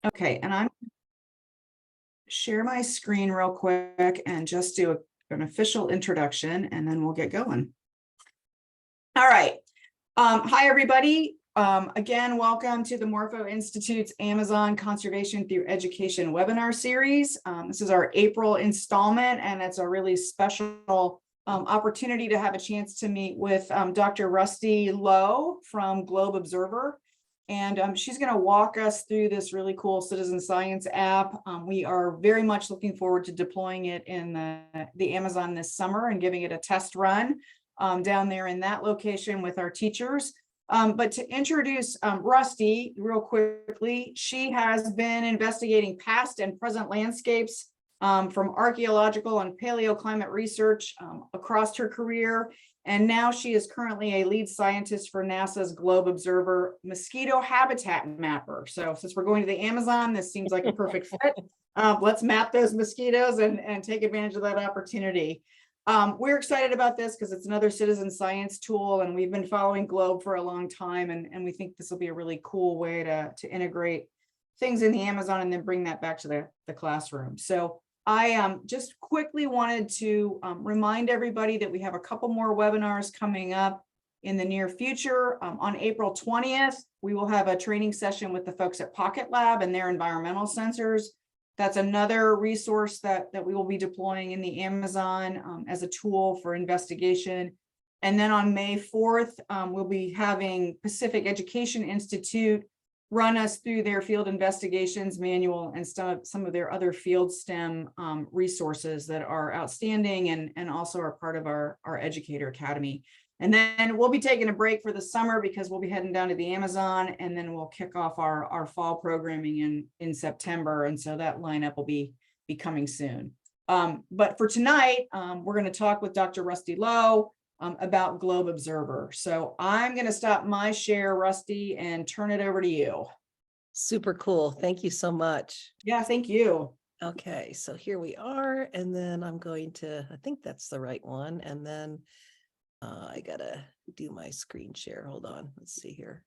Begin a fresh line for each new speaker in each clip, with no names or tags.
Okay, and I'm share my screen real quick and just do an official introduction, and then we'll get going. All right. Hi, everybody. Again, welcome to the Morpho Institute's Amazon Conservation Through Education webinar series. This is our April installment, and it's a really special opportunity to have a chance to meet with Dr. Rusty Lowe from Globe Observer. And she's going to walk us through this really cool citizen science app. We are very much looking forward to deploying it in the Amazon this summer and giving it a test run down there in that location with our teachers. But to introduce Rusty real quickly, she has been investigating past and present landscapes from archaeological and paleoclimate research across her career. And now she is currently a lead scientist for NASA's Globe Observer mosquito habitat mapper. So since we're going to the Amazon, this seems like a perfect fit. Let's map those mosquitoes and take advantage of that opportunity. We're excited about this because it's another citizen science tool, and we've been following Globe for a long time, and we think this will be a really cool way to integrate things in the Amazon and then bring that back to the classroom. So I just quickly wanted to remind everybody that we have a couple more webinars coming up in the near future. On April 20th, we will have a training session with the folks at Pocket Lab and their environmental sensors. That's another resource that we will be deploying in the Amazon as a tool for investigation. And then on May 4th, we'll be having Pacific Education Institute run us through their field investigations manual and some of their other field STEM resources that are outstanding and also are part of our Educator Academy. And then we'll be taking a break for the summer because we'll be heading down to the Amazon, and then we'll kick off our fall programming in September. And so that lineup will be coming soon. But for tonight, we're going to talk with Dr. Rusty Lowe about Globe Observer. So I'm going to stop my share, Rusty, and turn it over to you.
Super cool. Thank you so much.
Yeah, thank you.
Okay, so here we are, and then I'm going to, I think that's the right one. And then I gotta do my screen share. Hold on. Let's see here.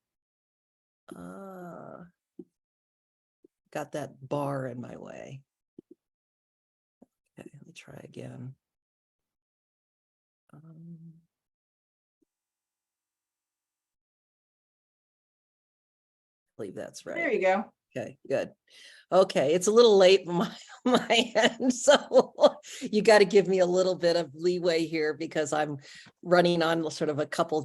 Got that bar in my way. Okay, let me try again. I believe that's right.
There you go.
Okay, good. Okay, it's a little late on my end, so you got to give me a little bit of leeway here because I'm running on sort of a couple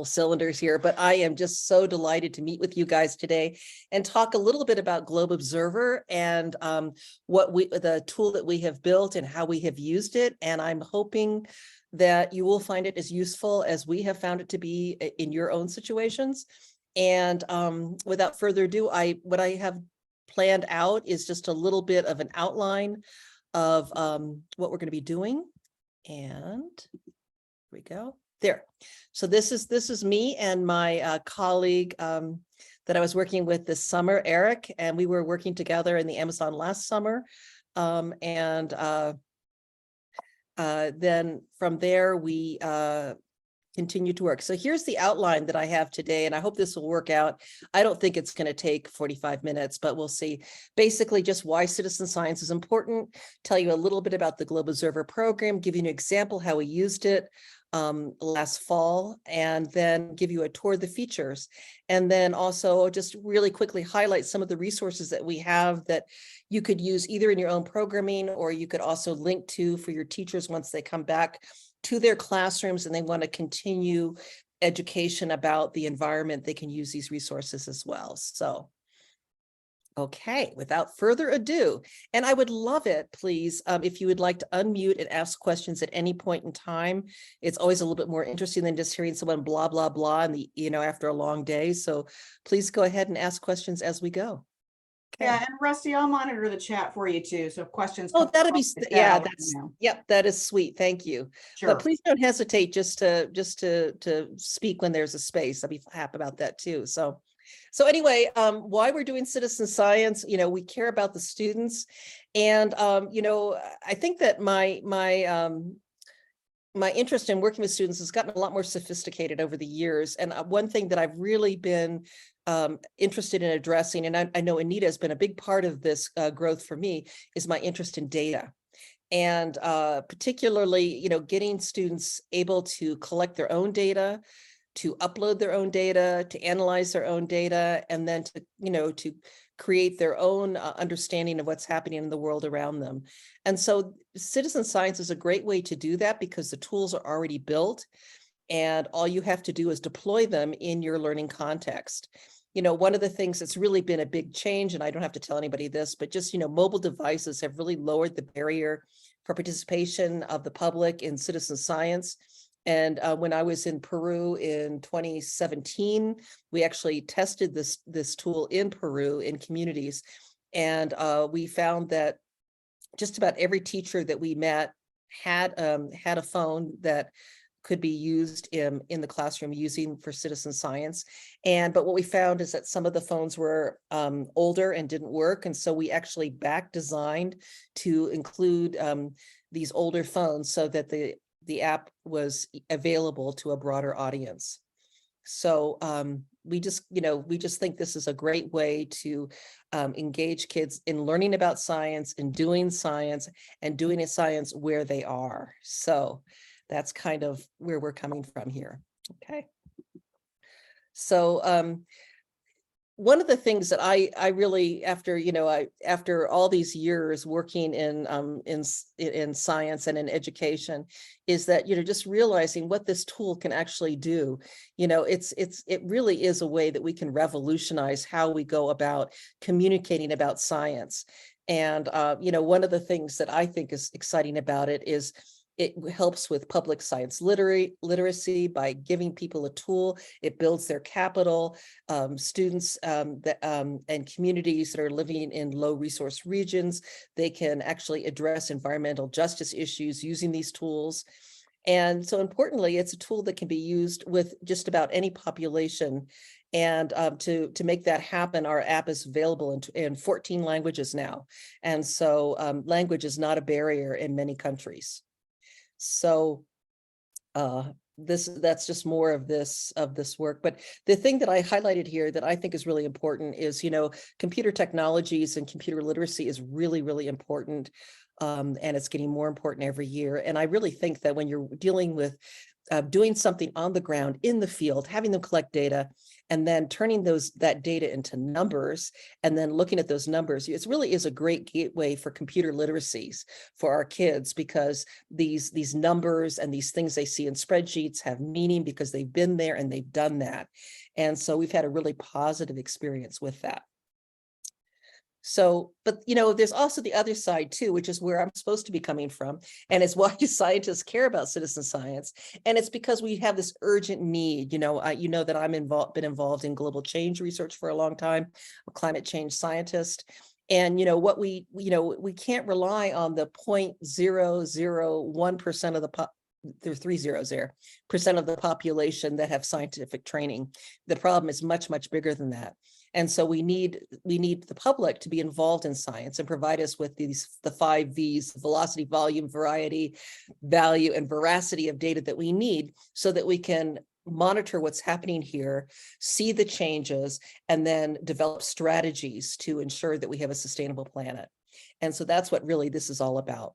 cylinders here. But I am just so delighted to meet with you guys today and talk a little bit about Globe Observer and the tool that we have built and how we have used it. And I'm hoping that you will find it as useful as we have found it to be in your own situations. And without further ado, what I have planned out is just a little bit of an outline of what we're going to be doing. And here we go. There. So this is me and my colleague that I was working with this summer, Eric, and we were working together in the Amazon last summer. Then from there, we continue to work. So here's the outline that I have today, and I hope this will work out. I don't think it's going to take 45 minutes, but we'll see. Basically, just why citizen science is important, tell you a little bit about the Globe Observer program, give you an example how we used it last fall, and then give you a tour of the features. And then also just really quickly highlight some of the resources that we have that you could use either in your own programming, or you could also link to for your teachers once they come back to their classrooms and they want to continue education about the environment. They can use these resources as well. So, okay, without further ado, and I would love it, please, if you would like to unmute and ask questions at any point in time. It's always a little bit more interesting than just hearing someone blah, blah, blah, and after a long day. So please go ahead and ask questions as we go.
Okay. Yeah, and Rusty, I'll monitor the chat for you too. So if questions.
Oh, that'd be, yeah, yep, that is sweet. Thank you. Sure. But please don't hesitate just to speak when there's a space. I'd be happy about that too. So anyway, why we're doing citizen science, we care about the students. And, I think that my my interest in working with students has gotten a lot more sophisticated over the years. And one thing that I've really been interested in addressing, and I know Anita has been a big part of this growth for me, is my interest in data. And particularly, getting students able to collect their own data, to upload their own data, to analyze their own data, and then to create their own understanding of what's happening in the world around them. And so citizen science is a great way to do that because the tools are already built and all you have to do is deploy them in your learning context. One of the things that's really been a big change, and I don't have to tell anybody this, but just, mobile devices have really lowered the barrier for participation of the public in citizen science. And when I was in Peru in 2017, we actually tested this tool in Peru in communities. And we found that just about every teacher that we met had a phone that could be used in the classroom using for citizen science. But what we found is that some of the phones were older and didn't work. And so we actually back designed to include these older phones so that the app was available to a broader audience. So we just think this is a great way to engage kids in learning about science and doing science where they are. So that's kind of where we're coming from here. Okay. So one of the things that I really, after all these years working in science and in education, is that just realizing what this tool can actually do. It really is a way that we can revolutionize how we go about communicating about science. And one of the things that I think is exciting about it is it helps with public science literacy by giving people a tool. It builds their capital. Students and communities that are living in low resource regions, they can actually address environmental justice issues using these tools. And so importantly, it's a tool that can be used with just about any population. And to make that happen, our app is available in 14 languages now. And so language is not a barrier in many countries. So that's just more of this work. But the thing that I highlighted here that I think is really important is, computer technologies and computer literacy is really, really important. And it's getting more important every year. And I really think that when you're dealing with doing something on the ground in the field, having them collect data, and then turning that data into numbers, and then looking at those numbers, it really is a great gateway for computer literacies for our kids, because these numbers and these things they see in spreadsheets have meaning because they've been there and they've done that. And so we've had a really positive experience with that. So, but there's also the other side too, which is where I'm supposed to be coming from. And it's why scientists care about citizen science. And it's because we have this urgent need. That I'm been involved in global change research for a long time, I'm a climate change scientist. And what we can't rely on the 0.001% of the there are 3 zeros there, percent of the population that have scientific training. The problem is much, much bigger than that. And so we need the public to be involved in science and provide us with the 5 V's: velocity, volume, variety, value, and veracity of data that we need, so that we can monitor what's happening here, see the changes, and then develop strategies to ensure that we have a sustainable planet. And so that's what really this is all about.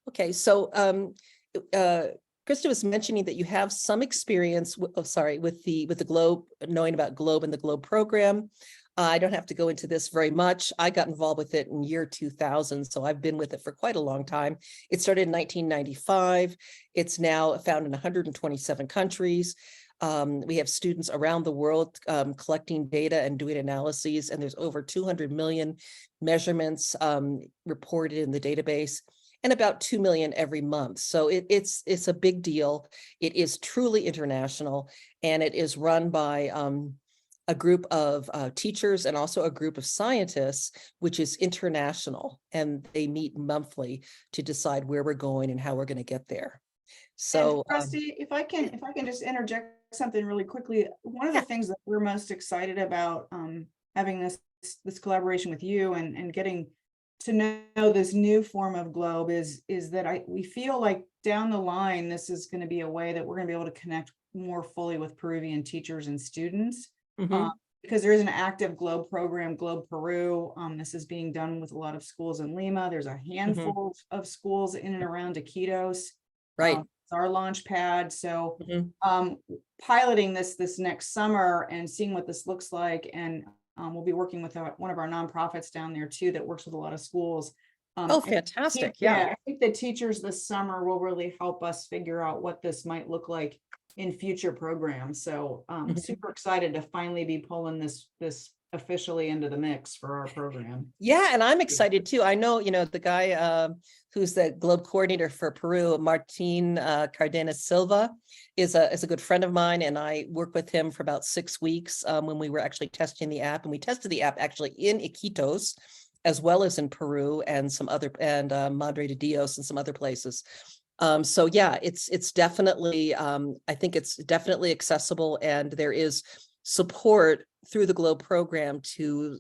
Okay, so Krista was mentioning that you have some experience with the GLOBE, knowing about GLOBE and the GLOBE program. I don't have to go into this very much. I got involved with it in year 2000, so I've been with it for quite a long time. It started in 1995. It's now found in 127 countries. We have students around the world collecting data and doing analyses, and there's over 200 million measurements reported in the database, and about 2 million every month. So it's a big deal. It is truly international, and it is run by a group of teachers and also a group of scientists, which is international, and they meet monthly to decide where we're going and how we're going to get there. So,
Rusty, if I can just interject something really quickly, one of the things that we're most excited about having this collaboration with you and getting to know this new form of Globe is that we feel like down the line, this is going to be a way that we're going to be able to connect more fully with Peruvian teachers and students.
Mhm.
Because there is an active Globe program, Globe Peru. This is being done with a lot of schools in Lima. There's a handful of schools in and around Iquitos.
Right.
It's our launch pad. So
Mhm.
piloting this next summer and seeing what this looks like. And we'll be working with one of our nonprofits down there too that works with a lot of schools.
Oh,
And
fantastic.
yeah,
Yeah.
I think the teachers this summer will really help us figure out what this might look like in future programs. So
Mhm.
super excited to finally be pulling this officially into the mix for our program.
Yeah, and I'm excited too. I know, the guy who's the Globe coordinator for Peru, Martin Cardenas Silva, is a good friend of mine, and I worked with him for about 6 weeks when we were actually testing the app, and we tested the app actually in Iquitos, as well as in Peru and some other Madre de Dios and some other places. So yeah, it's definitely I think it's definitely accessible, and there is support through the Globe program to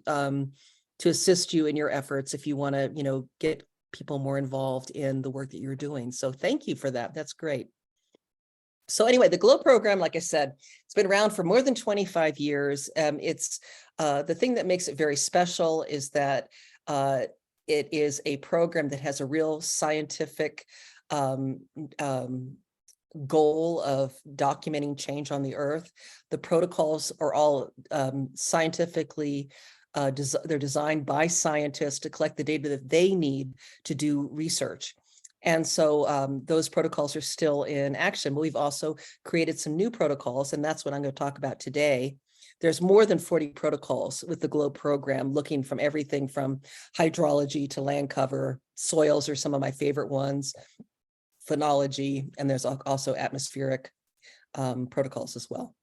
assist you in your efforts if you want to, get people more involved in the work that you're doing. So thank you for that. That's great. So anyway, the Globe program, like I said, it's been around for more than 25 years. It's the thing that makes it very special is that it is a program that has a real scientific um, goal of documenting change on the earth. The protocols are all scientifically they're designed by scientists to collect the data that they need to do research. And so those protocols are still in action, but we've also created some new protocols, and that's what I'm going to talk about today. There's more than 40 protocols with the Globe program, looking from everything from hydrology to land cover. Soils are some of my favorite ones, phenology, and there's also atmospheric protocols as well.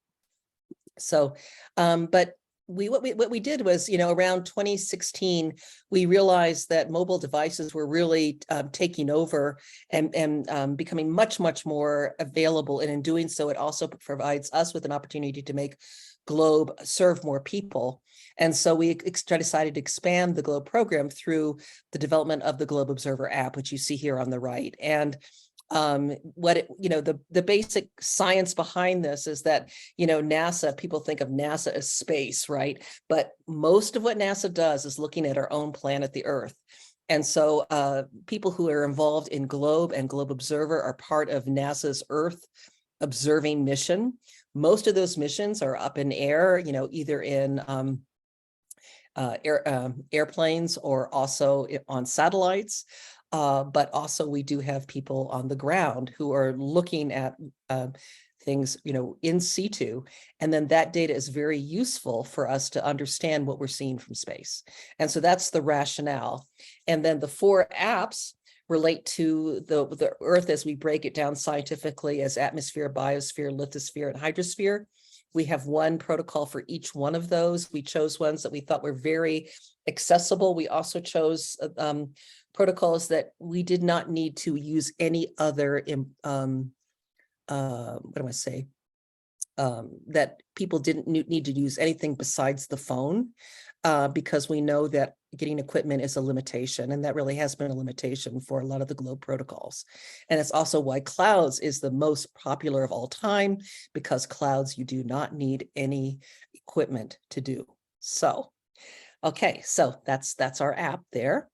So, but what we did was, around 2016, we realized that mobile devices were really taking over and becoming much more available. And in doing so, it also provides us with an opportunity to make Globe serve more people. And so we decided to expand the Globe program through the development of the Globe Observer app, which you see here on the right. And the basic science behind this is that, NASA, people think of NASA as space, right? But most of what NASA does is looking at our own planet, the Earth. And so people who are involved in Globe and Globe Observer are part of NASA's Earth observing mission. Most of those missions are up in air, either in airplanes or also on satellites. But also we do have people on the ground who are looking at things, in situ. And then that data is very useful for us to understand what we're seeing from space. And so that's the rationale. And then the 4 apps relate to the Earth as we break it down scientifically as atmosphere, biosphere, lithosphere, and hydrosphere. We have one protocol for each one of those. We chose ones that we thought were very accessible. We also chose protocols that we did not need to use any other, that people didn't need to use anything besides the phone, because we know that getting equipment is a limitation, and that really has been a limitation for a lot of the Globe protocols. And it's also why Clouds is the most popular of all time, because Clouds you do not need any equipment to do. So, okay, so that's our app there.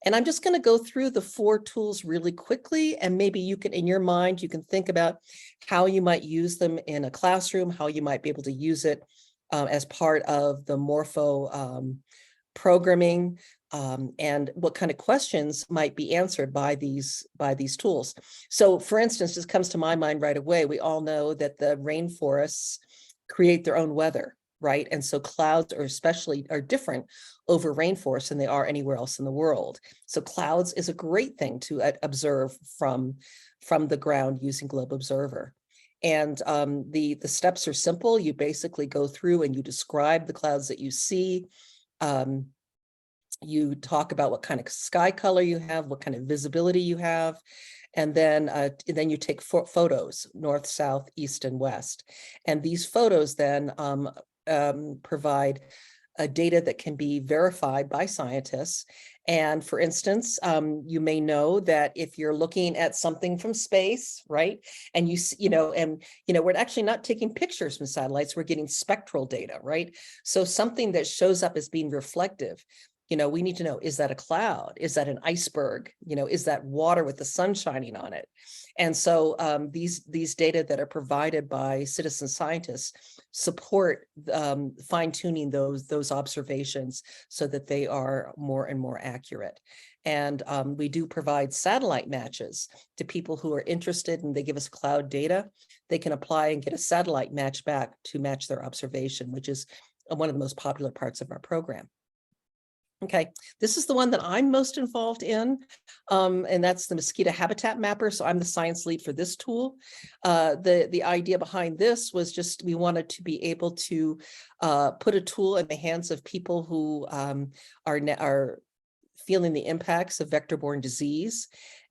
And I'm just going to go through the 4 tools really quickly, and maybe you can, in your mind, you can think about how you might use them in a classroom, how you might be able to use it as part of the Morpho programming, and what kind of questions might be answered by these tools. So for instance, this comes to my mind right away. We all know that the rainforests create their own weather, right? And so clouds are different over rainforests than they are anywhere else in the world. So clouds is a great thing to observe from the ground using Globe Observer. And the steps are simple. You basically go through and you describe the clouds that you see. You talk about what kind of sky color you have, what kind of visibility you have, and then you take photos, north, south, east, and west. And these photos then provide data that can be verified by scientists. And for instance, you may know that if you're looking at something from space, right, and we're actually not taking pictures from satellites, we're getting spectral data, right? So something that shows up as being reflective, we need to know, is that a cloud? Is that an iceberg? Is that water with the sun shining on it? And so these data that are provided by citizen scientists support fine-tuning those observations so that they are more and more accurate. And we do provide satellite matches to people who are interested, and they give us cloud data. They can apply and get a satellite match back to match their observation, which is one of the most popular parts of our program. Okay, this is the one that I'm most involved in, and that's the mosquito habitat mapper. So I'm the science lead for this tool. The idea behind this was just we wanted to be able to put a tool in the hands of people who are feeling the impacts of vector-borne disease.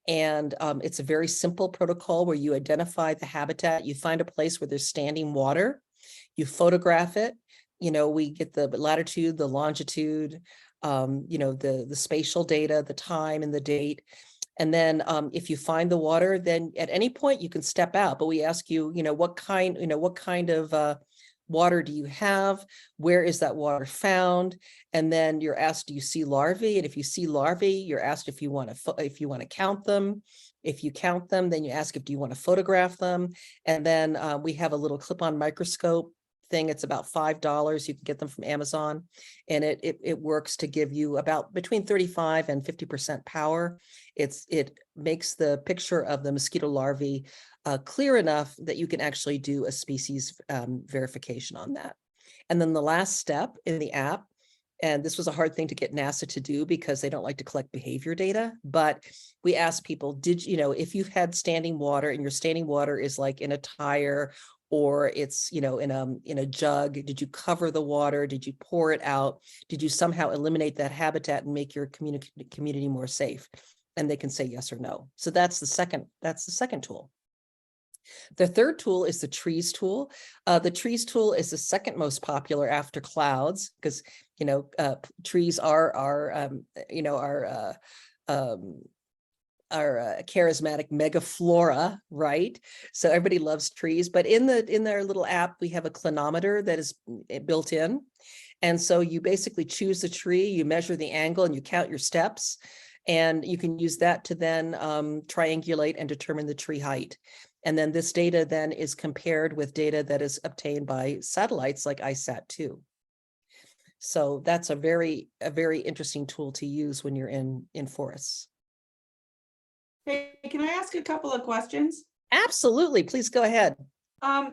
And it's a very simple protocol where you identify the habitat, you find a place where there's standing water, you photograph it. We get the latitude, the longitude, the spatial data, the time and the date. And then if you find the water, then at any point you can step out, but we ask you, what kind of water do you have? Where is that water found? And then you're asked, do you see larvae? And if you see larvae, you're asked if you want to count them. If you count them, then you ask do you want to photograph them? And then we have a little clip-on microscope thing. It's about $5. You can get them from Amazon, and it works to give you about between 35 and 50% power. It makes the picture of the mosquito larvae clear enough that you can actually do a species verification on that. And then the last step in the app, and this was a hard thing to get NASA to do because they don't like to collect behavior data, but we asked people, if you've had standing water and your standing water is like in a tire or it's, in a jug, did you cover the water? Did you pour it out? Did you somehow eliminate that habitat and make your community more safe? And they can say yes or no. So that's the second tool. The third tool is the trees tool. The trees tool is the second most popular after clouds because, trees are our charismatic megaflora, right? So everybody loves trees, but in their little app, we have a clinometer that is built in. And so you basically choose the tree, you measure the angle and you count your steps, and you can use that to then triangulate and determine the tree height. And then this data then is compared with data that is obtained by satellites like ISAT-2. So that's a very interesting tool to use when you're in forests.
Hey, can I ask a couple of questions?
Absolutely, please go ahead.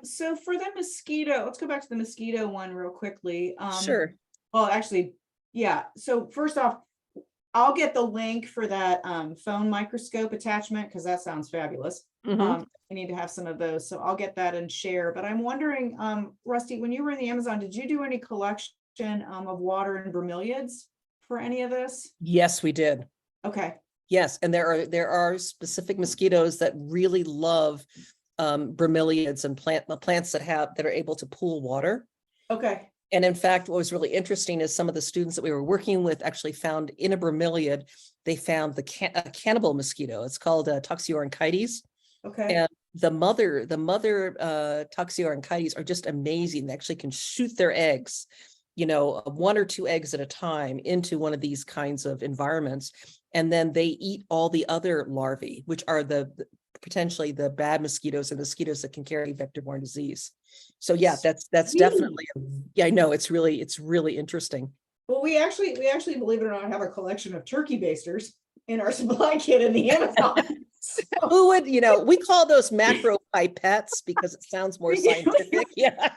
So for the mosquito, let's go back to the mosquito one real quickly.
Sure.
Well, actually, yeah. So first off, I'll get the link for that phone microscope attachment because that sounds fabulous.
Mm-hmm.
I need to have some of those, so I'll get that and share. But I'm wondering, Rusty, when you were in the Amazon, did you do any collection of water and bromeliads for any of this?
Yes, we did.
Okay.
Yes, and there are specific mosquitoes that really love bromeliads and plants that are able to pool water.
Okay.
And in fact, what was really interesting is some of the students that we were working with actually found in a bromeliad, they found a cannibal mosquito. It's called Toxioronchites.
Okay.
And the mother Toxioronchites are just amazing. They actually can shoot their eggs, 1 or 2 eggs at a time into one of these kinds of environments. And then they eat all the other larvae, which are potentially the bad mosquitoes and mosquitoes that can carry vector-borne disease. So yeah, that's definitely, I know it's really interesting.
Well, we actually, believe it or not, have a collection of turkey basters in our supply kit in the Amazon. So,
who would, we call those macro pipettes because it sounds more scientific. Yeah.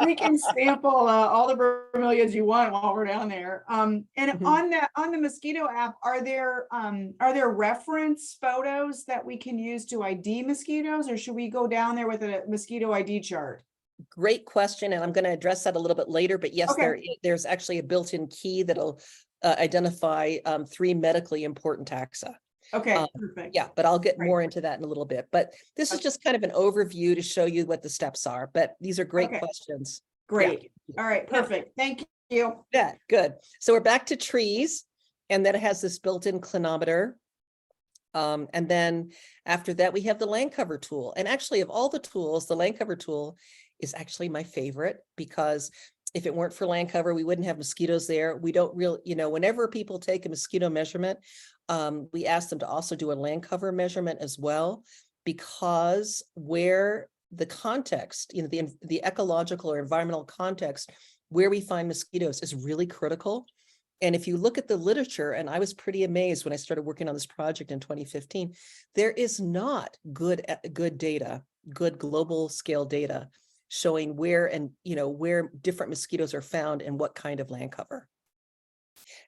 We can sample all the bromeliads you want while we're down there. And on the mosquito app, are there reference photos that we can use to ID mosquitoes, or should we go down there with a mosquito ID chart?
Great question, and I'm going to address that a little bit later. But yes,
okay.
There's actually a built-in key that'll identify 3 medically important taxa.
Okay, perfect.
Yeah, but I'll get more into that in a little bit. But this is just kind of an overview to show you what the steps are. But these are great questions.
Great.
Yeah.
All right, perfect. Thank You.
Yeah, good. So we're back to trees, and then it has this built-in clinometer. And then after that, we have the land cover tool. And actually, of all the tools, the land cover tool is actually my favorite, because if it weren't for land cover, we wouldn't have mosquitoes there. We don't really, whenever people take a mosquito measurement, we ask them to also do a land cover measurement as well, because where the context, the ecological or environmental context where we find mosquitoes is really critical. And if you look at the literature, and I was pretty amazed when I started working on this project in 2015, there is not good data, good global scale data showing where where different mosquitoes are found and what kind of land cover.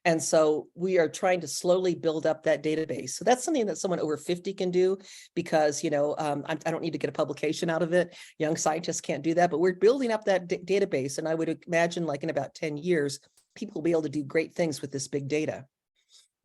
And so we are trying to slowly build up that database. So that's something that someone over 50 can do, because, I don't need to get a publication out of it. Young scientists can't do that, but we're building up that database. And I would imagine, like, in about 10 years, people will be able to do great things with this big data.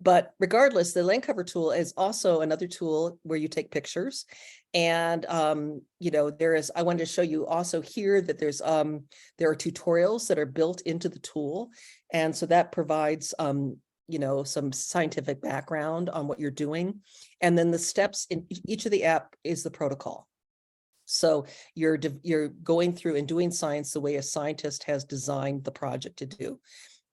But regardless, the land cover tool is also another tool where you take pictures. And, I wanted to show you also here that there are tutorials that are built into the tool. And so that provides, some scientific background on what you're doing. And then the steps in each of the app is the protocol. So you're going through and doing science the way a scientist has designed the project to do.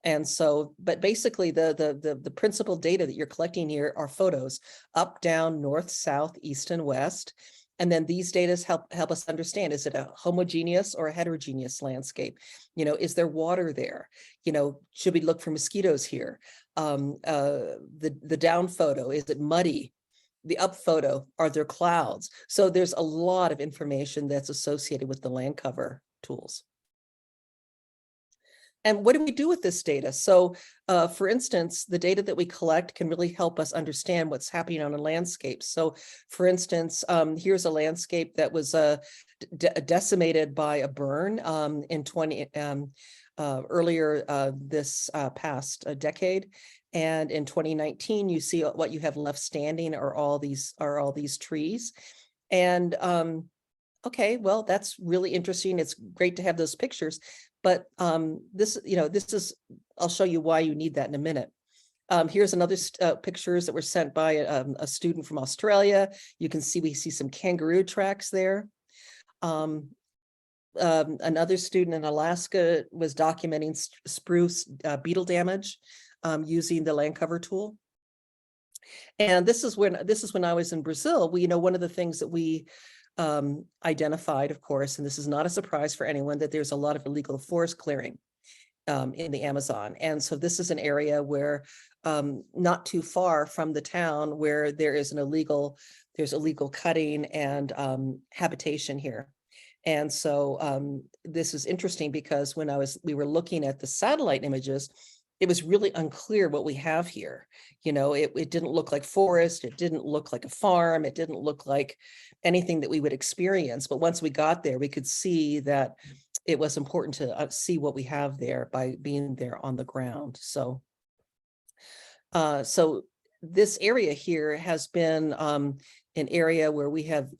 And so, but basically the principal data that you're collecting here are photos up, down, north, south, east, and west. And then these data help us understand, is it a homogeneous or a heterogeneous landscape? Is there water there? Should we look for mosquitoes here? The down photo, is it muddy? The up photo, are there clouds? So there's a lot of information that's associated with the land cover tools. And what do we do with this data? So, for instance, the data that we collect can really help us understand what's happening on a landscape. So, for instance, here's a landscape that was decimated by a burn earlier this past decade. And in 2019, you see what you have left standing are all these trees. And okay, well, that's really interesting. It's great to have those pictures. But this is, I'll show you why you need that in a minute. Here's another pictures that were sent by a student from Australia. You can see, we see some kangaroo tracks there. Another student in Alaska was documenting spruce beetle damage using the land cover tool. And this is when I was in Brazil. One of the things that we identified, of course, and this is not a surprise for anyone, that there's a lot of illegal forest clearing in the Amazon. And so this is an area where not too far from the town where there's illegal cutting and habitation here. And so this is interesting, because when we were looking at the satellite images, it was really unclear what we have here. It didn't look like forest. It didn't look like a farm. It didn't look like anything that we would experience. But once we got there, we could see that it was important to see what we have there by being there on the ground. So, this area here has been an area where we have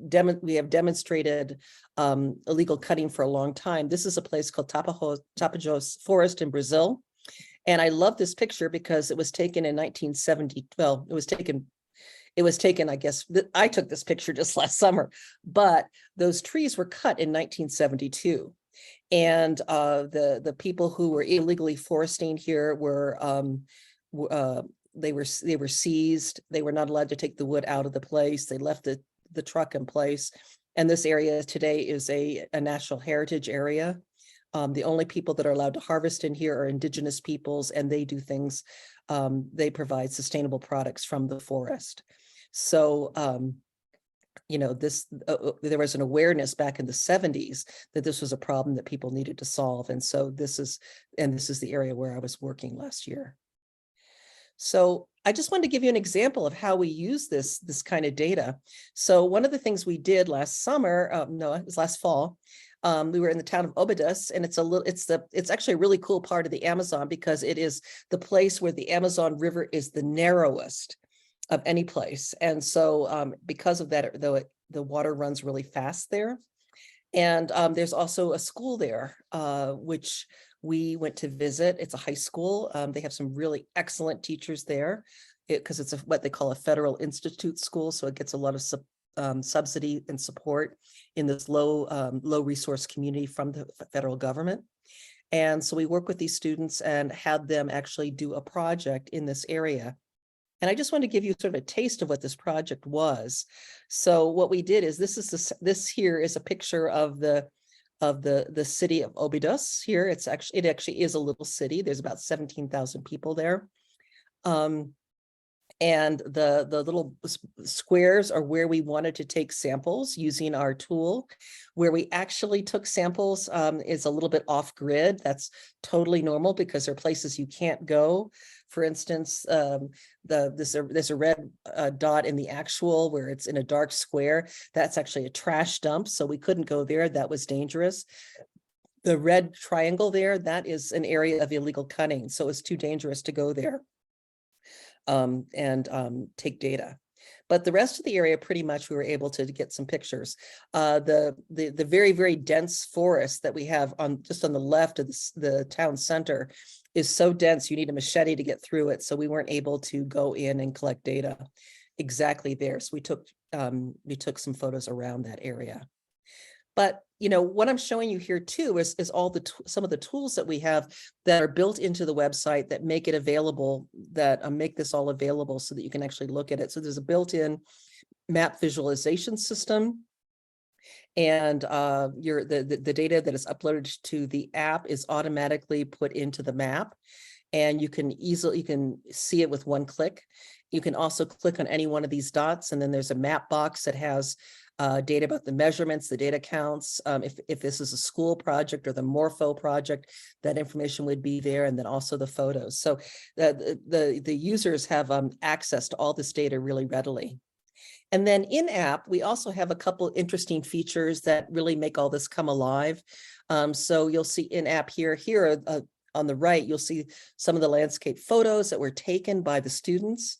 demonstrated illegal cutting for a long time. This is a place called Tapajós Forest in Brazil. And I love this picture because it was taken in 1970. Well, it was taken, I guess, I took this picture just last summer, but those trees were cut in 1972. And the people who were illegally foresting here were seized. They were not allowed to take the wood out of the place. They left the truck in place. And this area today is a national heritage area. The only people that are allowed to harvest in here are indigenous peoples, and they do things, they provide sustainable products from the forest. So, there was an awareness back in the 70s that this was a problem that people needed to solve. And so this is the area where I was working last year. So I just wanted to give you an example of how we use this kind of data. So one of the things we did last summer, it was last fall, we were in the town of Óbidos, and it's actually a really cool part of the Amazon, because it is the place where the Amazon River is the narrowest of any place. And so because of that, though, the water runs really fast there. And there's also a school there, which we went to visit. It's a high school. They have some really excellent teachers there because it's what they call a federal institute school. So it gets a lot of subsidy and support in this low resource community from the federal government. And so we work with these students and had them actually do a project in this area. And I just want to give you sort of a taste of what this project was. So what we did is this here is a picture of the city of Obidos here. It actually is a little city. There's about 17,000 people there. And the little squares are where we wanted to take samples using our tool. Where we actually took samples is a little bit off grid. That's totally normal because there are places you can't go. For instance, there's a red dot in the actual where it's in a dark square. That's actually a trash dump, so we couldn't go there. That was dangerous. The red triangle there, that is an area of illegal cutting, so it's too dangerous to go there and take data. But the rest of the area, pretty much, we were able to get some pictures. The very, very dense forest that we have just on the left of the town center is so dense, you need a machete to get through it. So we weren't able to go in and collect data exactly there. So we took some photos around that area. But what I'm showing you here too is all some of the tools that we have that are built into the website that make it available, that make this all available so that you can actually look at it. So there's a built-in map visualization system, and the data that is uploaded to the app is automatically put into the map, and you can see it with one click. You can also click on any one of these dots, and then there's a map box that has data about the measurements, the data counts. If this is a school project or the Morpho project, that information would be there, and then also the photos. So the users have access to all this data really readily. And then in app, we also have a couple interesting features that really make all this come alive. So you'll see in app here on the right, you'll see some of the landscape photos that were taken by the students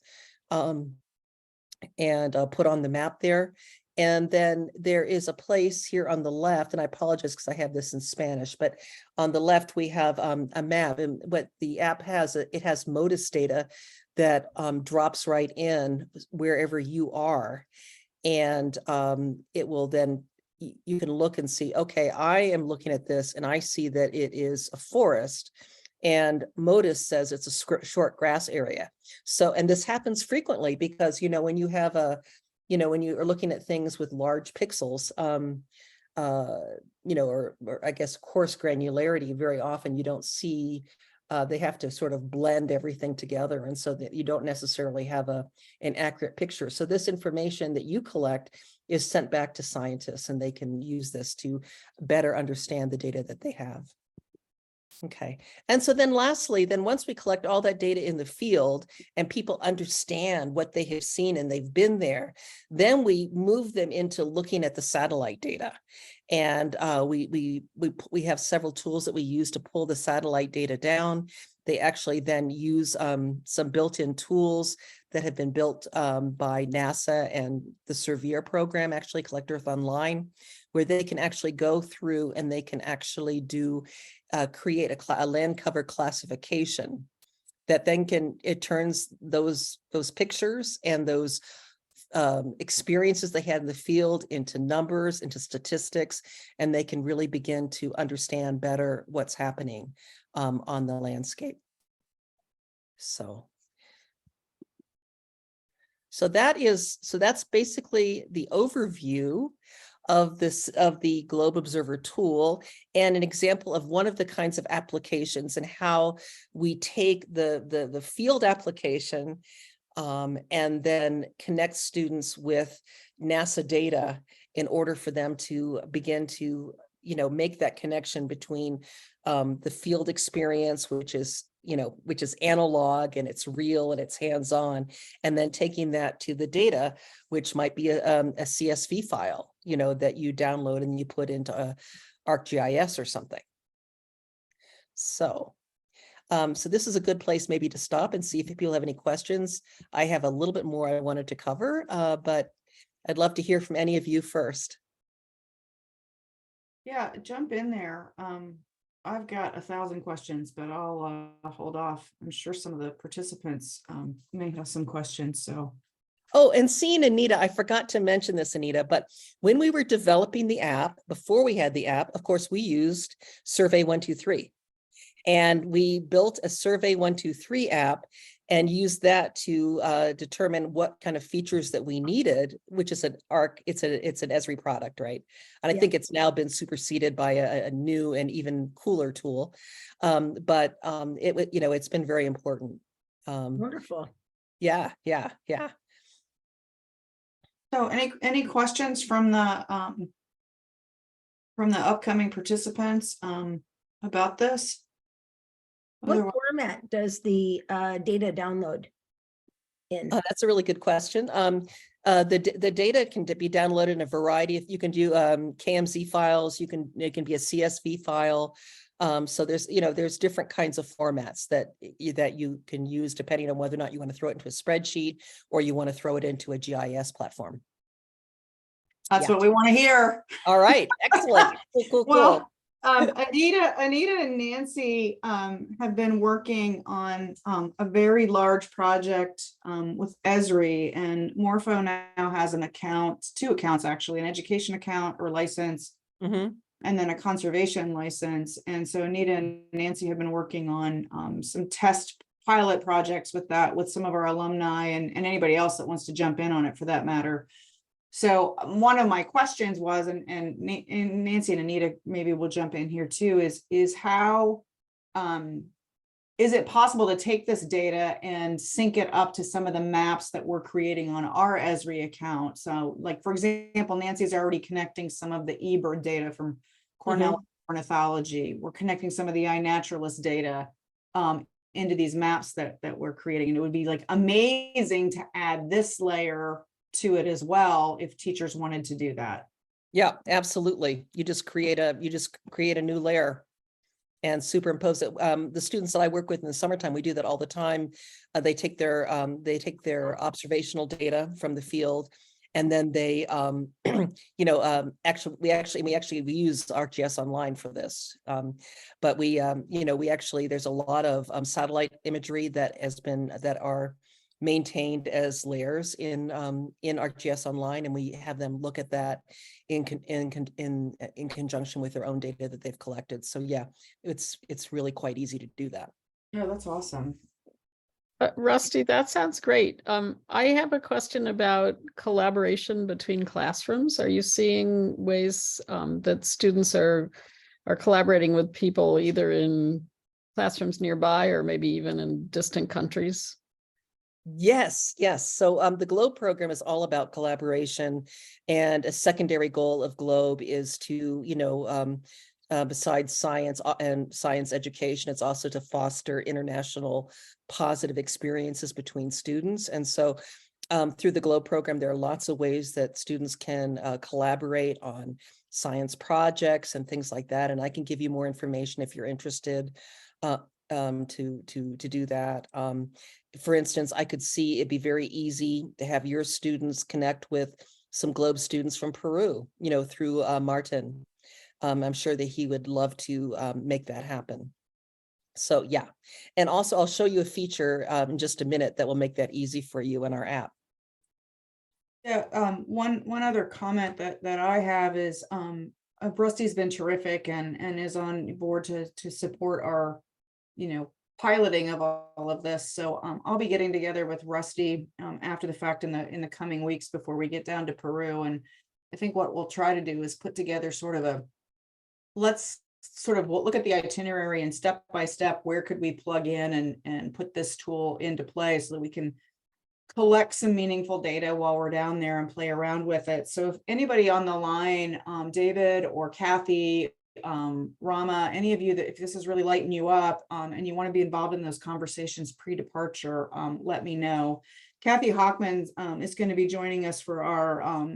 and put on the map there. And then there is a place here on the left, and I apologize because I have this in Spanish, but on the left we have a map, and what the app has, it has MODIS data that drops right in wherever you are. And it will then, you can look and see, okay, I am looking at this and I see that it is a forest, and MODIS says it's a short grass area. So, and this happens frequently because, when you have when you are looking at things with large pixels, or I guess coarse granularity, very often you don't see, they have to sort of blend everything together, and so that you don't necessarily have an accurate picture. So this information that you collect is sent back to scientists, and they can use this to better understand the data that they have. Okay. And so then lastly, once we collect all that data in the field and people understand what they have seen and they've been there, then we move them into looking at the satellite data. And we have several tools that we use to pull the satellite data down. They actually then use some built-in tools that have been built by NASA and the Surveyor program, actually Collect Earth Online, where they can actually go through and they can actually create a land cover classification that then it turns those pictures and those experiences they had in the field into numbers, into statistics, and they can really begin to understand better what's happening on the landscape. So that's basically the overview of the Globe Observer tool, and an example of one of the kinds of applications and how we take the field application and then connect students with NASA data in order for them to begin to make that connection between the field experience, which is analog and it's real and it's hands-on, and then taking that to the data, which might be a CSV file, that you download and you put into ArcGIS or something. So this is a good place maybe to stop and see if people have any questions. I have a little bit more I wanted to cover, but I'd love to hear from any of you first.
Yeah, jump in there. I've got 1,000 questions, but I'll hold off. I'm sure some of the participants may have some questions, so.
Oh, and seeing Anita, I forgot to mention this, Anita, but when we were developing the app, before we had the app, of course, we used Survey 123. And we built a Survey 123 app and used that to determine what kind of features that we needed, which is an it's an Esri product, right? And I
Yeah.
think it's now been superseded by a new and even cooler tool. But it's been very important.
Wonderful.
Yeah.
So any questions from the upcoming participants about this?
What
Otherwise-
format does the data download in?
That's a really good question. The data can be downloaded in a variety of, you can do KMZ files, it can be a CSV file. So there's different kinds of formats that you can use depending on whether or not you want to throw it into a spreadsheet or you want to throw it into a GIS platform.
That's
Yeah.
what we want to hear.
All right, excellent. Cool.
Well, Anita and Nancy have been working on a very large project with Esri, and Morpho now has an account, 2 accounts actually, an education account or license,
Mhm.
and then a conservation license. And so Anita and Nancy have been working on some test pilot projects with that, with some of our alumni and anybody else that wants to jump in on it for that matter. So one of my questions was, and Nancy and Anita maybe will jump in here too, is how is it possible to take this data and sync it up to some of the maps that we're creating on our Esri account? So like, for example, Nancy's already connecting some of the eBird data from Cornell Ornithology. We're connecting some of the iNaturalist data into these maps that we're creating. And it would be like amazing to add this layer to it as well if teachers wanted to do that.
Yeah, absolutely. You just create a new layer and superimpose it. The students that I work with in the summertime, we do that all the time. They take their observational data from the field, and then they we use ArcGIS Online for this. But we actually, there's a lot of satellite imagery that are maintained as layers in ArcGIS Online, and we have them look at that in conjunction with their own data that they've collected. So yeah, it's really quite easy to do that.
Yeah, that's awesome.
Rusty, that sounds great. I have a question about collaboration between classrooms. Are you seeing ways that students are collaborating with people either in classrooms nearby or maybe even in distant countries?
Yes. So the GLOBE program is all about collaboration, and a secondary goal of GLOBE is to, besides science and science education, it's also to foster international positive experiences between students. And so through the GLOBE program, there are lots of ways that students can collaborate on science projects and things like that. And I can give you more information if you're interested to do that. For instance, I could see it'd be very easy to have your students connect with some GLOBE students from Peru, through Martin. I'm sure that he would love to make that happen. So yeah, and also I'll show you a feature in just a minute that will make that easy for you in our app.
Yeah, one other comment that I have is Rusty's been terrific and is on board to support our, piloting of all of this. So I'll be getting together with Rusty after the fact in the coming weeks before we get down to Peru. And I think what we'll try to do is put together sort of we'll look at the itinerary and step by step, where could we plug in and put this tool into play so that we can collect some meaningful data while we're down there and play around with it. So if anybody on the line, David or Kathy, Rama, any of you, that if this is really lighting you up and you want to be involved in those conversations pre-departure, let me know. Kathy Hockman is going to be joining us for our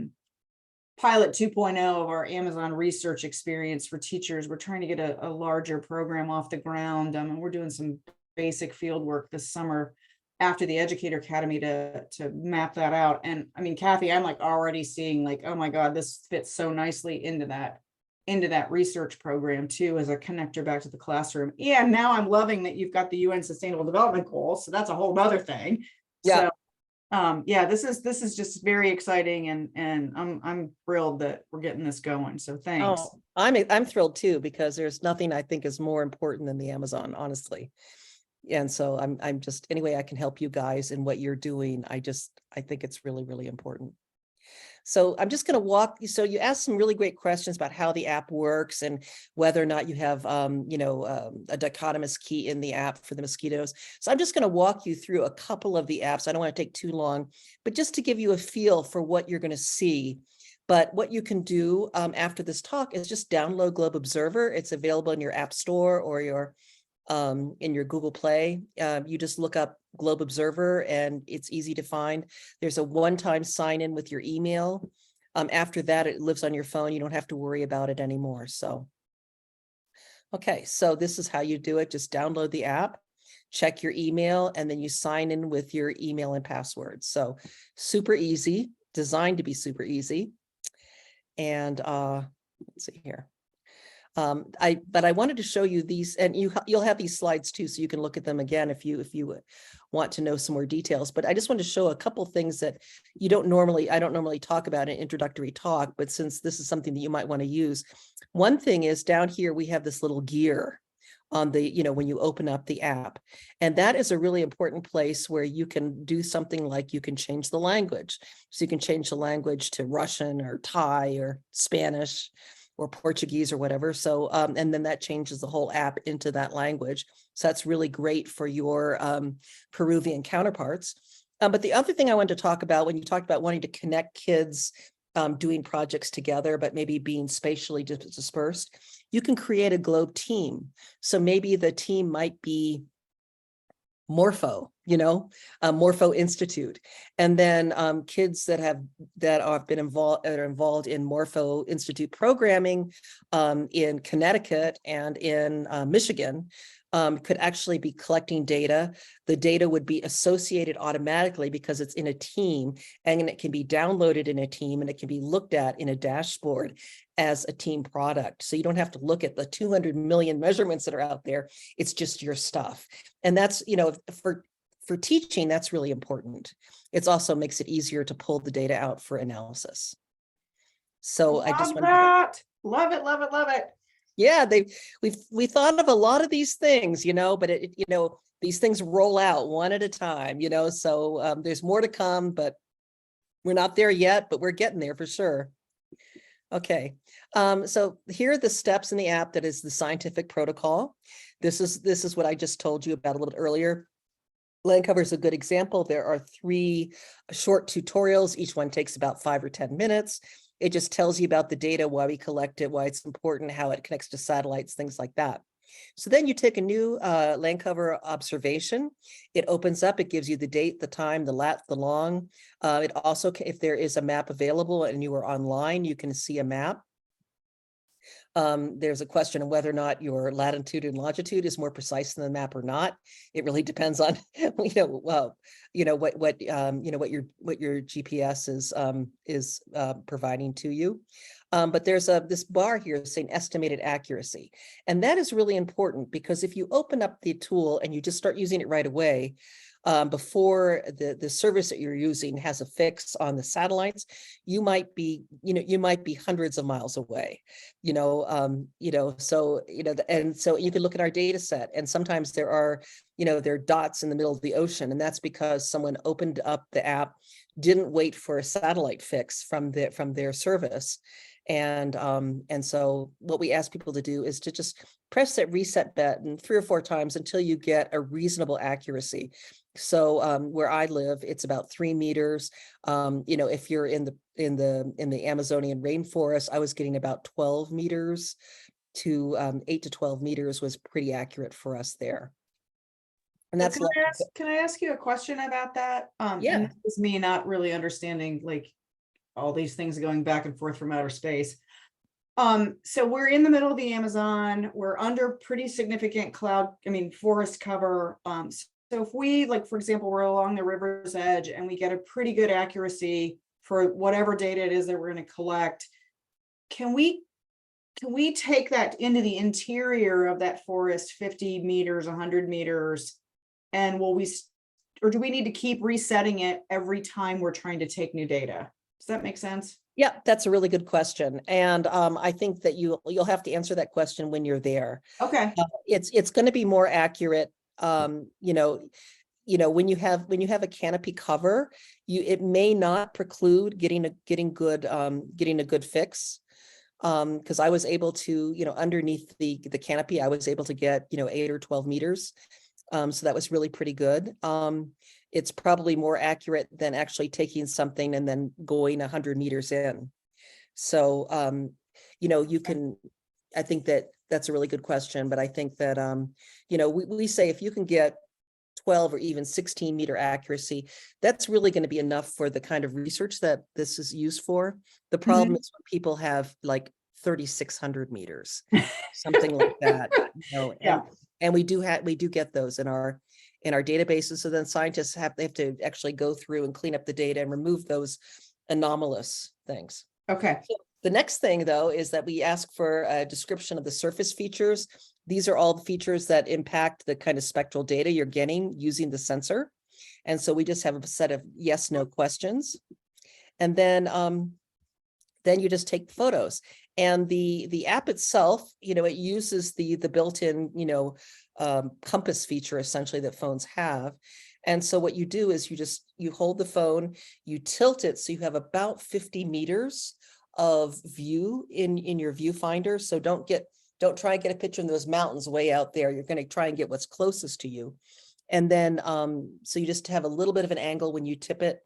pilot 2.0 of our Amazon research experience for teachers. We're trying to get a larger program off the ground, and we're doing some basic field work this summer after the Educator Academy to map that out. And I mean, Kathy, I'm like already seeing like, oh my God, this fits so nicely into that into that research program too, as a connector back to the classroom. And now I'm loving that you've got the UN Sustainable Development Goals. So that's a whole other thing.
Yeah.
So yeah, this is just very exciting, and I'm thrilled that we're getting this going. So thanks.
Oh, I'm thrilled too, because there's nothing I think is more important than the Amazon, honestly. And so I'm just, any way I can help you guys in what you're doing, I think it's really, really important. So I'm just going to walk. So you asked some really great questions about how the app works and whether or not you have, a dichotomous key in the app for the mosquitoes. So I'm just going to walk you through a couple of the apps. I don't want to take too long, but just to give you a feel for what you're going to see. But what you can do after this talk is just download Globe Observer. It's available in your App Store or in your Google Play. You just look up Globe Observer and it's easy to find. There's a one-time sign in with your email. After that, it lives on your phone. You don't have to worry about it anymore. So, okay, so this is how you do it. Just download the app, check your email, and then you sign in with your email and password. So super easy, designed to be super easy. And let's see here. But I wanted to show you these, and you'll have these slides too, so you can look at them again if you want to know some more details. But I just want to show a couple things that I don't normally talk about in introductory talk, but since this is something that you might want to use. One thing is down here, we have this little gear on the, when you open up the app. And that is a really important place where you can do something like you can change the language. So you can change the language to Russian or Thai or Spanish or Portuguese or whatever. So, and then that changes the whole app into that language. So that's really great for your Peruvian counterparts. But the other thing I wanted to talk about, when you talked about wanting to connect kids doing projects together, but maybe being spatially dispersed, you can create a Globe team. So maybe the team might be Morpho, Morpho Institute, and then kids that are involved in Morpho Institute programming in Connecticut and in Michigan could actually be collecting data. The data would be associated automatically because it's in a team, and it can be downloaded in a team, and it can be looked at in a dashboard as a team product. So you don't have to look at the 200 million measurements that are out there. It's just your stuff. And that's, for teaching, that's really important. It also makes it easier to pull the data out for analysis. So I just
love it, love it, love it.
Yeah, we thought of a lot of these things, but these things roll out one at a time, so there's more to come, but we're not there yet, but we're getting there for sure. Okay, so here are the steps in the app that is the scientific protocol. This is what I just told you about a little bit earlier. Landcover is a good example. There are 3 short tutorials. Each one takes about 5 or 10 minutes. It just tells you about the data, why we collect it, why it's important, how it connects to satellites, things like that. So then you take a new Landcover observation. It opens up, it gives you the date, the time, the lat, the long. It also, if there is a map available and you are online, you can see a map. There's a question of whether or not your latitude and longitude is more precise than the map or not. It really depends on, what your GPS is providing to you. But there's this bar here saying estimated accuracy. And that is really important because if you open up the tool and you just start using it right away, before the service that you're using has a fix on the satellites, you might be hundreds of miles away, and so you can look at our data set, and sometimes there are dots in the middle of the ocean, and that's because someone opened up the app, didn't wait for a satellite fix from their service. And so what we ask people to do is to just press that reset button 3 or 4 times until you get a reasonable accuracy. So where I live, it's about 3 meters. If you're in the Amazonian rainforest, I was getting about 12 meters to 8 to 12 meters was pretty accurate for us there. And that's
can I ask you a question about that?
Yeah.
And this is me not really understanding all these things going back and forth from outer space. So we're in the middle of the Amazon, we're under pretty significant forest cover. So if we, for example, we're along the river's edge and we get a pretty good accuracy for whatever data it is that we're going to collect, can we can we take that into the interior of that forest, 50 meters, 100 meters? And will we, or do we need to keep resetting it every time we're trying to take new data? Does that make sense?
Yeah, that's a really good question. And I think that you'll have to answer that question when you're there.
Okay,
It's going to be more accurate. When you have a canopy cover, it may not preclude getting a good fix. Because I was able to, underneath the canopy, I was able to get, 8 or 12 meters. So that was really pretty good. It's probably more accurate than actually taking something and then going 100 meters in. So, you can, I think that's a really good question, but I think that, we say if you can get 12 or even 16 meter accuracy, that's really going to be enough for the kind of research that this is used for. The problem is when people have like 3,600 meters, something like that,
Yeah.
and we do get those in our databases. So then scientists have to actually go through and clean up the data and remove those anomalous things.
okay,
The next thing, though, is that we ask for a description of the surface features. These are all the features that impact the kind of spectral data you're getting using the sensor. And so we just have a set of yes, no questions. And then you just take photos. And the app itself, it uses the built-in, compass feature essentially that phones have. And so what you do is you hold the phone, you tilt it so you have about 50 meters of view in your viewfinder. So don't try and get a picture of those mountains way out there. You're going to try and get what's closest to you. And then so you just have a little bit of an angle when you tip it.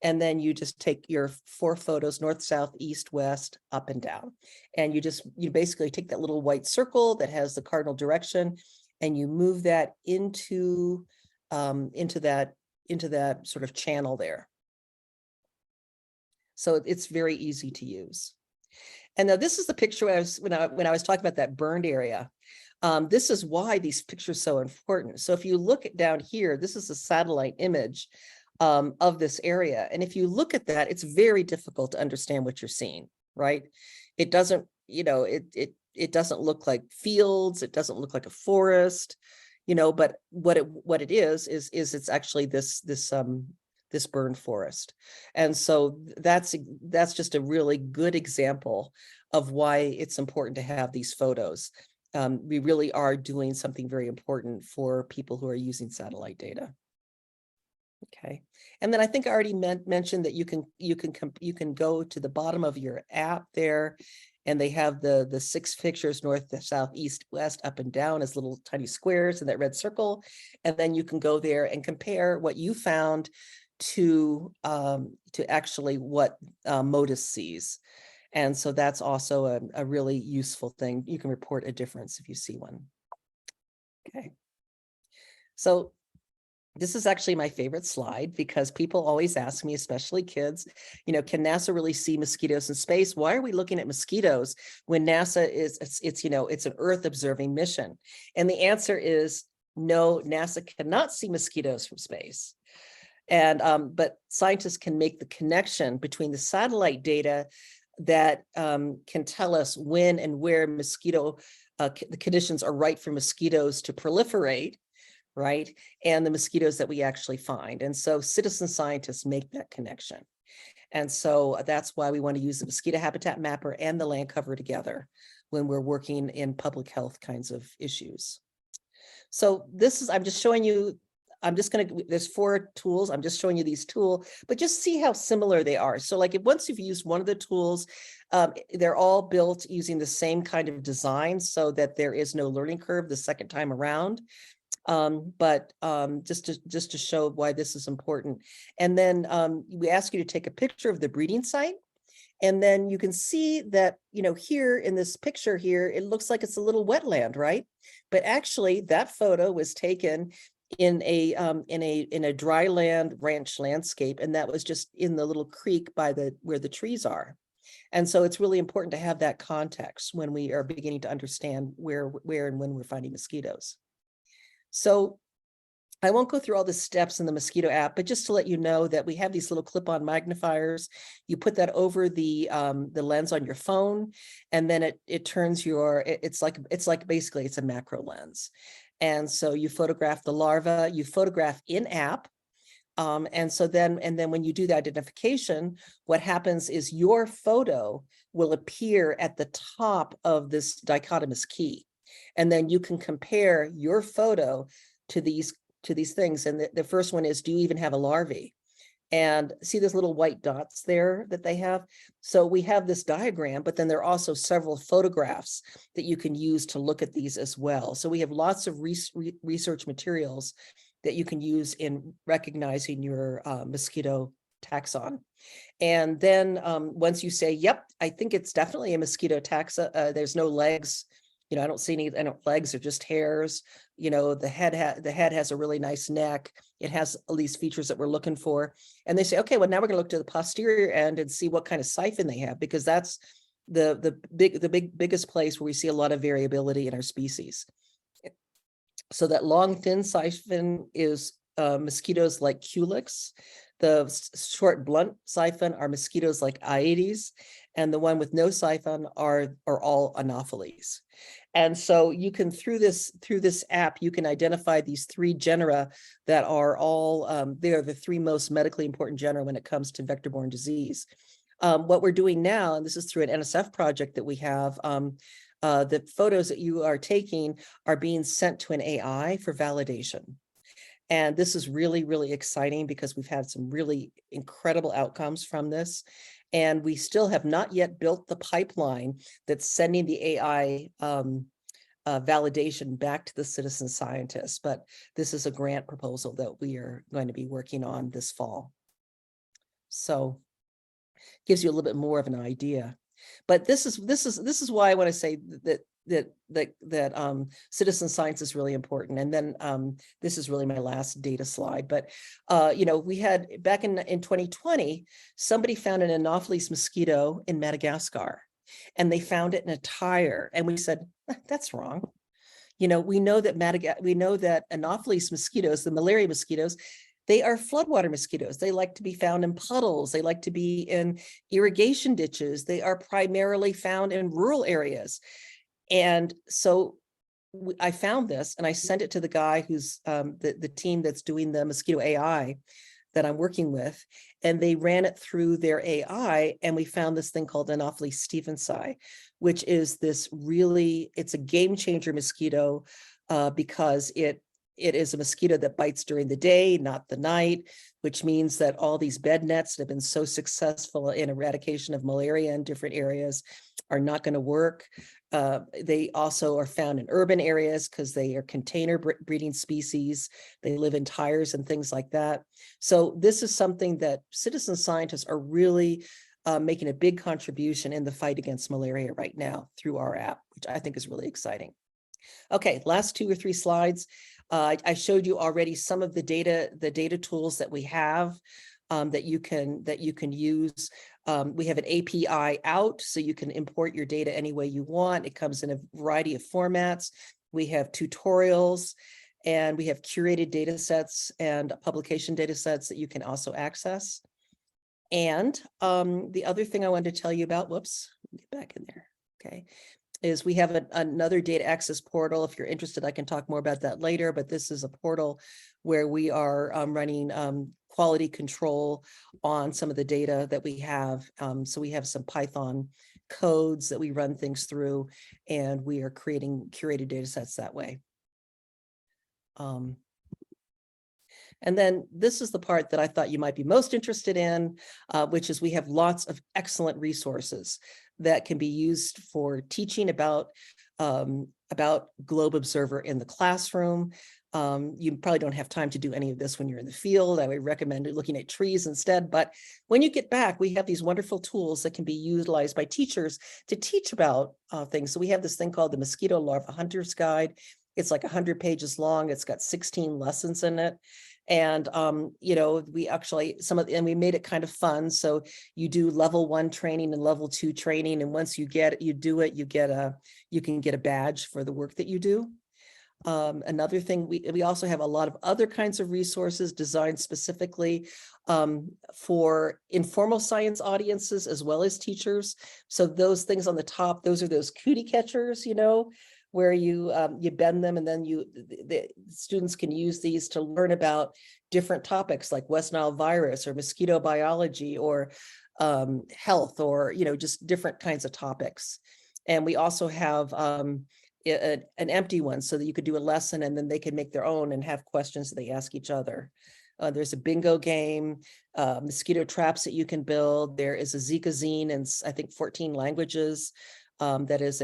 And then you just take your 4 photos, north, south, east, west, up and down. And you basically take that little white circle that has the cardinal direction and you move that into that sort of channel there. So it's very easy to use. And now this is the picture when I was talking about that burned area. This is why these pictures are so important. So if you look down here, this is a satellite image of this area. And if you look at that, it's very difficult to understand what you're seeing, right? It doesn't, it doesn't look like fields. It doesn't look like a forest, but what it is it's actually this burned forest. And so that's just a really good example of why it's important to have these photos. We really are doing something very important for people who are using satellite data. Okay, and then I think I already mentioned that you can go to the bottom of your app there, and they have the 6 pictures, north, south, east, west, up and down as little tiny squares in that red circle, and then you can go there and compare what you found to actually what MODIS sees. And so that's also a really useful thing. You can report a difference if you see one. Okay, so this is actually my favorite slide because people always ask me, especially kids, can NASA really see mosquitoes in space? Why are we looking at mosquitoes when NASA it's an Earth observing mission? And the answer is no, NASA cannot see mosquitoes from space. And but scientists can make the connection between the satellite data that can tell us when and where the conditions are right for mosquitoes to proliferate, right? And the mosquitoes that we actually find. And so citizen scientists make that connection. And so that's why we want to use the mosquito habitat mapper and the land cover together when we're working in public health kinds of issues. So I'm just showing you, there's 4 tools. I'm just showing you these tools, but just see how similar they are. So like once you've used one of the tools, they're all built using the same kind of design so that there is no learning curve the second time around. But just to show why this is important. And then we ask you to take a picture of the breeding site. And then you can see that, here in this picture here, it looks like it's a little wetland, right? But actually that photo was taken in a dry land ranch landscape. And that was just in the little creek where the trees are. And so it's really important to have that context when we are beginning to understand where and when we're finding mosquitoes. So I won't go through all the steps in the Mosquito app, but just to let you know that we have these little clip-on magnifiers. You put that over the lens on your phone, and then it turns it's like basically it's a macro lens. And so you photograph the larva, you photograph in app. And then when you do the identification, what happens is your photo will appear at the top of this dichotomous key. And then you can compare your photo to these things. And the first one is, do you even have a larvae? And see those little white dots there that they have? So we have this diagram, but then there are also several photographs that you can use to look at these as well. So we have lots of research materials that you can use in recognizing your mosquito taxon. And then once you say, yep, I think it's definitely a mosquito taxa, there's no legs, I don't see any legs, or just hairs. The head has a really nice neck. It has all these features that we're looking for. And they say, okay, well, now we're gonna look to the posterior end and see what kind of siphon they have, because that's the biggest place where we see a lot of variability in our species. So that long, thin siphon is mosquitoes like Culex. The short, blunt siphon are mosquitoes like Aedes, and the one with no siphon are all Anopheles. And so you can, through this app, you can identify these 3 genera that are all, they are the 3 most medically important genera when it comes to vector-borne disease. What we're doing now, and this is through an NSF project that we have, the photos that you are taking are being sent to an AI for validation. And this is really, really exciting because we've had some really incredible outcomes from this. And we still have not yet built the pipeline that's sending the AI validation back to the citizen scientists. But this is a grant proposal that we are going to be working on this fall. So gives you a little bit more of an idea. But this is why I want to say that citizen science is really important. And then this is really my last data slide. But we had back in 2020, somebody found an Anopheles mosquito in Madagascar, and they found it in a tire. And we said, that's wrong. We know that Anopheles mosquitoes, the malaria mosquitoes, they are floodwater mosquitoes. They like to be found in puddles. They like to be in irrigation ditches. They are primarily found in rural areas. And so I found this and I sent it to the guy who's the team that's doing the mosquito AI that I'm working with. And they ran it through their AI, and we found this thing called Anopheles stevensi, which is it's a game changer mosquito because it is a mosquito that bites during the day, not the night, which means that all these bed nets that have been so successful in eradication of malaria in different areas are not going to work. They also are found in urban areas because they are container breeding species. They live in tires and things like that. So this is something that citizen scientists are really making a big contribution in the fight against malaria right now through our app, which I think is really exciting. Okay, last 2 or 3 slides. I showed you already some of the data tools that we have that you can use. We have an API out, so you can import your data any way you want. It comes in a variety of formats. We have tutorials, and we have curated data sets and publication data sets that you can also access. And the other thing I wanted to tell you about, whoops, get back in there, okay, is we have another data access portal. If you're interested, I can talk more about that later, but this is a portal where we are running quality control on some of the data that we have. So we have some Python codes that we run things through, and we are creating curated data sets that way. And then this is the part that I thought you might be most interested in, which is we have lots of excellent resources that can be used for teaching about Globe Observer in the classroom. You probably don't have time to do any of this when you're in the field. I would recommend looking at trees instead. But when you get back, we have these wonderful tools that can be utilized by teachers to teach about things. So we have this thing called the Mosquito Larva Hunter's Guide. It's like 100 pages long. It's got 16 lessons in it. And, we actually, and we made it kind of fun. So you do level 1 training and level 2 training. And once you do it, you can get a badge for the work that you do. Another thing, we also have a lot of other kinds of resources designed specifically for informal science audiences as well as teachers. So those things on the top, those are those cootie catchers, you know, where you bend them and then the students can use these to learn about different topics like West Nile virus or mosquito biology or health, or, you know, just different kinds of topics. And we also have an empty one so that you could do a lesson and then they can make their own and have questions that they ask each other. There's a bingo game, mosquito traps that you can build. There is a Zika zine in, I think, 14 languages. That is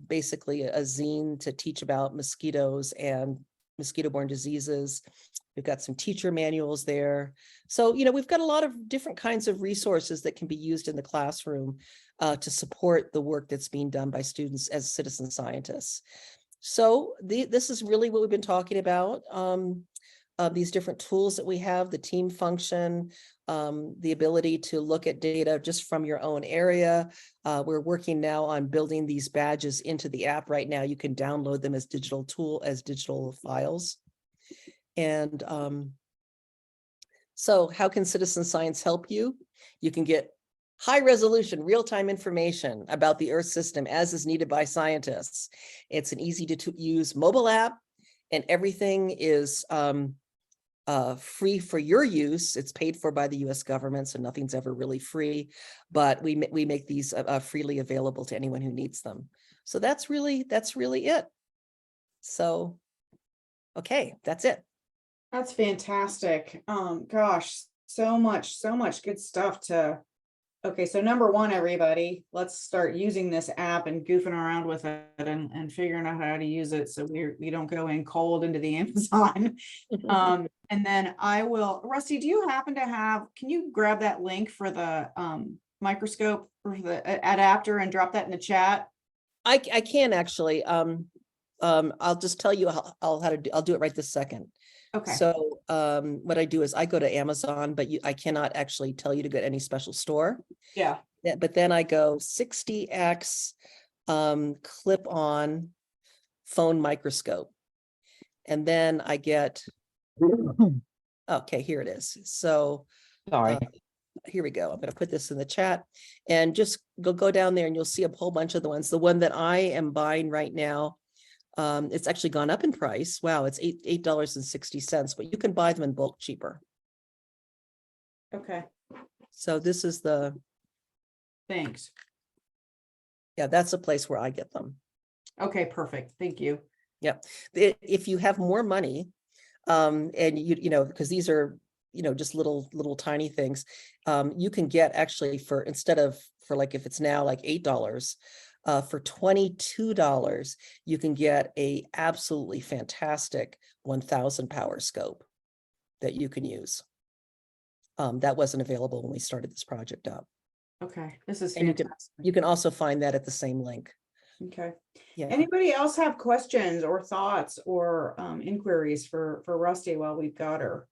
basically a zine to teach about mosquitoes and mosquito-borne diseases. We've got some teacher manuals there. So, you know, we've got a lot of different kinds of resources that can be used in the classroom to support the work that's being done by students as citizen scientists. So this is really what we've been talking about. These different tools that we have, the team function, the ability to look at data just from your own area. We're working now on building these badges into the app right now. You can download them as digital files. And so how can citizen science help you? You can get high resolution, real-time information about the Earth system as is needed by scientists. It's an easy to use mobile app, and everything is free for your use. It's paid for by the US government, so nothing's ever really free, but we make these freely available to anyone who needs them. So that's really it. So, okay, that's it.
That's fantastic. Gosh, so much good stuff to. Okay, so number one, everybody, let's start using this app and goofing around with it and figuring out how to use it so we don't go in cold into the Amazon. And then Rusty, do you happen to have, can you grab that link for the microscope or the adapter and drop that in the chat?
I can actually. I'll just tell you I'll do it right this second.
Okay.
So what I do is I go to Amazon, but I cannot actually tell you to go to any special store.
Yeah.
But then I go 60x clip-on phone microscope. And then I get, okay, here it is. So
Sorry.
here we go. I'm going to put this in the chat and just go down there and you'll see a whole bunch of the ones. The one that I am buying right now, it's actually gone up in price. Wow, it's $8.60, but you can buy them in bulk cheaper.
Okay.
So this is
Thanks.
yeah, that's a place where I get them.
Okay, perfect. Thank you.
Yep. If you have more money, and you know, because these are, you know, just little tiny things, you can get actually for like if it's now like $8, for $22, you can get a absolutely fantastic 1000 power scope that you can use. That wasn't available when we started this project up.
Okay, this is
And
fantastic.
you can also find that at the same link.
Okay.
Yeah.
Anybody else have questions or thoughts or inquiries for Rusty while we've got her?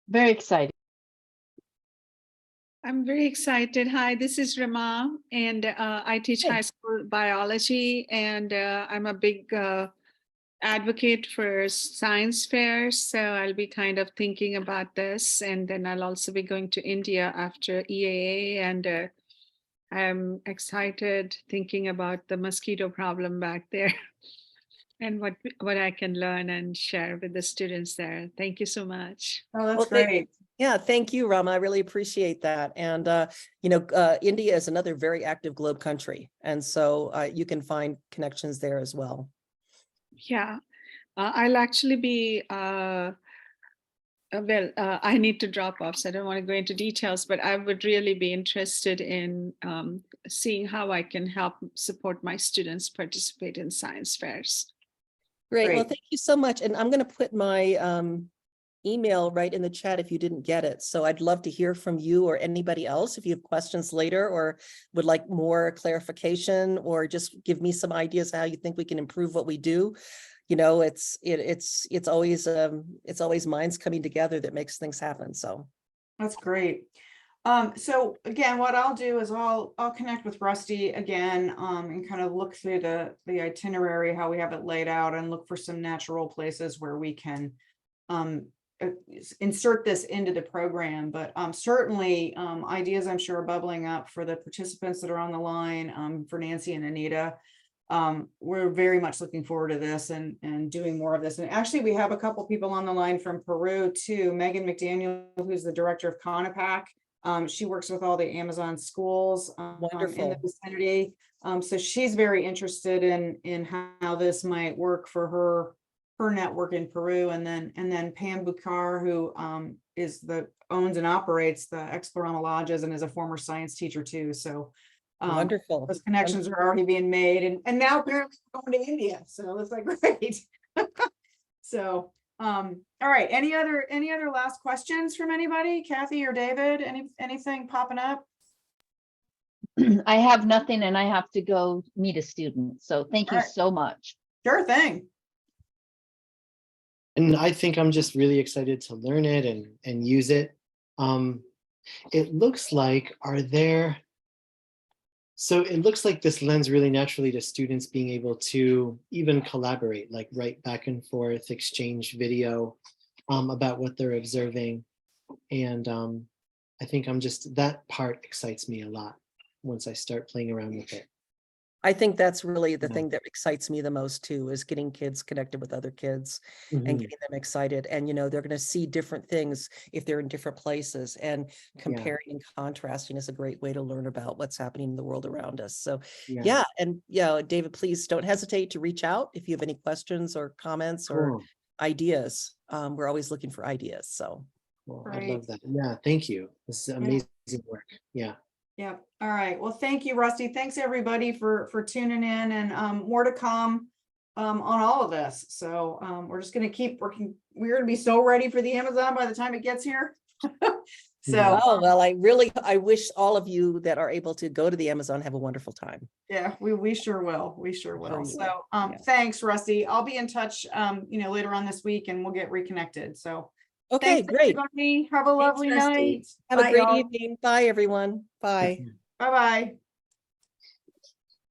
Very excited.
I'm very excited. Hi, this is Rama, and I teach
Hey.
high school biology, and I'm a big advocate for science fairs. So I'll be kind of thinking about this, and then I'll also be going to India after EAA, and I'm excited thinking about the mosquito problem back there and what I can learn and share with the students there. Thank you so much.
Oh, that's
Well, thank-
great.
Yeah, thank you, Rama. I really appreciate that. And, you know, India is another very active globe country. And so you can find connections there as well.
Yeah, I'll actually be, I need to drop off, so I don't want to go into details, but I would really be interested in seeing how I can help support my students participate in science fairs.
Great. Well,
Great.
thank you so much. And I'm going to put my email right in the chat if you didn't get it. So I'd love to hear from you or anybody else if you have questions later or would like more clarification or just give me some ideas how you think we can improve what we do. You know, it's always minds coming together that makes things happen. So
That's great. So again, what I'll do is I'll connect with Rusty again, and kind of look through the itinerary, how we have it laid out, and look for some natural places where we can insert this into the program. But certainly ideas I'm sure are bubbling up for the participants that are on the line, for Nancy and Anita. We're very much looking forward to this and doing more of this. And actually, we have a couple people on the line from Peru too. Megan McDaniel, who's the director of CONAPAC. She works with all the Amazon schools in the
Wonderful.
vicinity. So she's very interested in how this might work for her network in Peru. And then Pam Bukhar, who owns and operates the Explorama Lodges and is a former science teacher too. So
Wonderful.
those connections are already being made, and now apparently we're going to India. So it's like great. So all right. Any other last questions from anybody? Kathy or David? Anything popping up?
I have nothing and I have to go meet a student. So thank you
Alright.
so much.
Sure thing.
And I think I'm just really excited to learn it and use it. It looks like, so it looks like this lends really naturally to students being able to even collaborate, like write back and forth, exchange video about what they're observing. And I think that part excites me a lot once I start playing around with it.
I think that's really the
Yeah.
thing that excites me the most too, is getting kids connected with other kids and
Mhm.
getting them excited. And, they're going to see different things if they're in different places, and comparing and contrasting is a great way to learn about what's happening in the world around us. So yeah. And David, please don't hesitate to reach out if you have any questions or comments or
Cool.
ideas. We're always looking for ideas. So
Well, I
Great.
love that. Yeah, thank you. This is amazing work. Yeah.
Yep. All right. Well, thank you, Rusty. Thanks everybody for tuning in, and more to come on all of this. So we're just going to keep working. We're going to be so ready for the Amazon by the time it gets here. So
oh, well, I wish all of you that are able to go to the Amazon have a wonderful time.
yeah, we sure will. We sure will.
Sure you
So
will. Yeah.
thanks, Rusty. I'll be in touch later on this week, and we'll get reconnected. So
Okay,
thanks,
great.
everybody. Have a lovely
Rusty.
night.
Have a
Bye,
great
y'all.
evening. Bye, everyone. Bye.
Bye-bye.